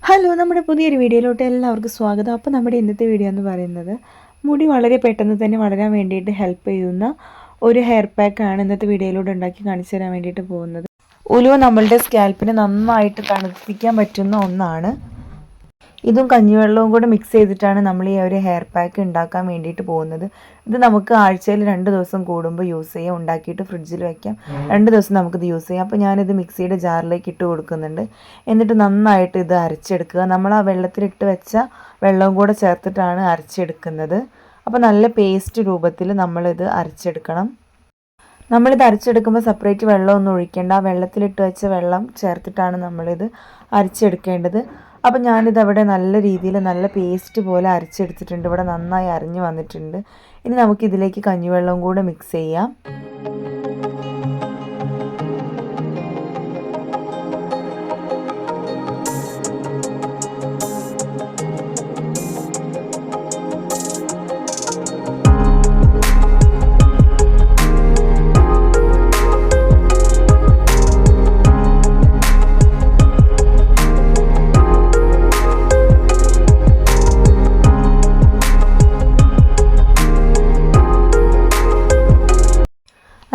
Hello, നമ്മുടെ പുതിയൊരു വീഡിയോയിലോട്ട് എല്ലാവർക്കും സ്വാഗതം. അപ്പോൾ നമ്മുടെ ഇന്നത്തെ വീഡിയോ എന്ന് പറയുന്നത് മുടി വളരെ പെട്ടെന്ന് തന്നെ വളരാൻ വേണ്ടിയിട്ട് ഹെൽപ്പ് ചെയ്യുന്ന ഒരു ഹെയർ പാക്കാണ് ഇന്നത്തെ വീഡിയോയിലൂടെ ഉണ്ടാക്കി കാണിച്ചു തരാൻ വേണ്ടിയിട്ട് പോകുന്നത്. ഉലുവ നമ്മളുടെ സ്കാൽപ്പിനെ നന്നായിട്ട് തണുപ്പിക്കാൻ പറ്റുന്ന ഒന്നാണ്. ഇതും കഞ്ഞിവെള്ളവും കൂടെ മിക്സ് ചെയ്തിട്ടാണ് നമ്മൾ ഈ ഒരു ഹെയർ പാക്ക് ഉണ്ടാക്കാൻ വേണ്ടിയിട്ട് പോകുന്നത്. ഇത് നമുക്ക് ആഴ്ചയിൽ 2 ദിവസം കൂടുമ്പോൾ യൂസ് ചെയ്യാം. ഉണ്ടാക്കിയിട്ട് ഫ്രിഡ്ജിൽ വയ്ക്കാം. 2 ദിവസം നമുക്കിത് യൂസ് ചെയ്യാം. അപ്പോൾ ഞാനിത് മിക്സിയുടെ ജാറിലേക്ക് ഇട്ട് കൊടുക്കുന്നുണ്ട്. എന്നിട്ട് നന്നായിട്ട് ഇത് അരച്ചെടുക്കുക. നമ്മൾ ആ വെള്ളത്തിലിട്ട് വെച്ച വെള്ളവും കൂടെ ചേർത്തിട്ടാണ് അരച്ചെടുക്കുന്നത്. അപ്പോൾ നല്ല പേസ്റ്റ് രൂപത്തിൽ നമ്മളിത് അരച്ചെടുക്കണം. നമ്മളിത് അരച്ചെടുക്കുമ്പോൾ സെപ്പറേറ്റ് വെള്ളമൊന്നും ഒഴിക്കേണ്ട. ആ വെള്ളത്തിലിട്ട് വെച്ച വെള്ളം ചേർത്തിട്ടാണ് നമ്മളിത് അരച്ചെടുക്കേണ്ടത്. അപ്പോൾ ഞാനിത് അവിടെ നല്ല രീതിയിൽ നല്ല പേസ്റ്റ് പോലെ അരച്ചെടുത്തിട്ടുണ്ട്. ഇവിടെ നന്നായി അരഞ്ഞു വന്നിട്ടുണ്ട്. ഇനി നമുക്കിതിലേക്ക് കഞ്ഞിവെള്ളവും കൂടെ മിക്സ് ചെയ്യാം.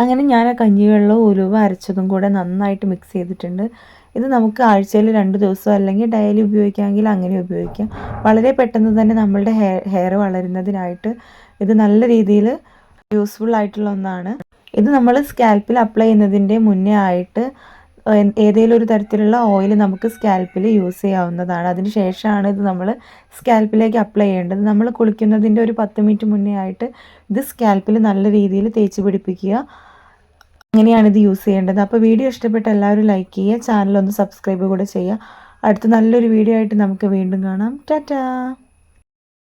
അങ്ങനെ ഞാൻ ആ കഞ്ഞിവെള്ളവും ഉലുവ അരച്ചതും കൂടെ നന്നായിട്ട് മിക്സ് ചെയ്തിട്ടുണ്ട്. ഇത് നമുക്ക് ആഴ്ചയിൽ 2 ദിവസം അല്ലെങ്കിൽ ഡെയിലി ഉപയോഗിക്കാമെങ്കിൽ അങ്ങനെ ഉപയോഗിക്കാം. വളരെ പെട്ടെന്ന് തന്നെ നമ്മളുടെ ഹെയർ വളരുന്നതിനായിട്ട് ഇത് നല്ല രീതിയിൽ യൂസ്ഫുൾ ആയിട്ടുള്ള ഒന്നാണ്. ഇത് നമ്മൾ സ്കാൽപ്പിൽ അപ്ലൈ ചെയ്യുന്നതിൻ്റെ മുന്നേ ആയിട്ട് ഏതെങ്കിലും ഒരു തരത്തിലുള്ള ഓയിൽ നമുക്ക് സ്കാൽപ്പിൽ യൂസ് ചെയ്യാവുന്നതാണ്. അതിന് ശേഷമാണ് ഇത് നമ്മൾ സ്കാൽപ്പിലേക്ക് അപ്ലൈ ചെയ്യേണ്ടത്. നമ്മൾ കുളിക്കുന്നതിൻ്റെ ഒരു 10 മിനിറ്റ് മുന്നേ ആയിട്ട് ഇത് സ്കാൽപ്പിൽ നല്ല രീതിയിൽ തേച്ച് പിടിപ്പിക്കുക. അങ്ങനെയാണിത് യൂസ് ചെയ്യേണ്ടത്. അപ്പോൾ വീഡിയോ ഇഷ്ടപ്പെട്ട എല്ലാവരും ലൈക്ക് ചെയ്യുക, ചാനലൊന്ന് സബ്സ്ക്രൈബ് കൂടെ ചെയ്യുക. അടുത്ത നല്ലൊരു വീഡിയോ ആയിട്ട് നമുക്ക് വീണ്ടും കാണാം. ടാറ്റാ.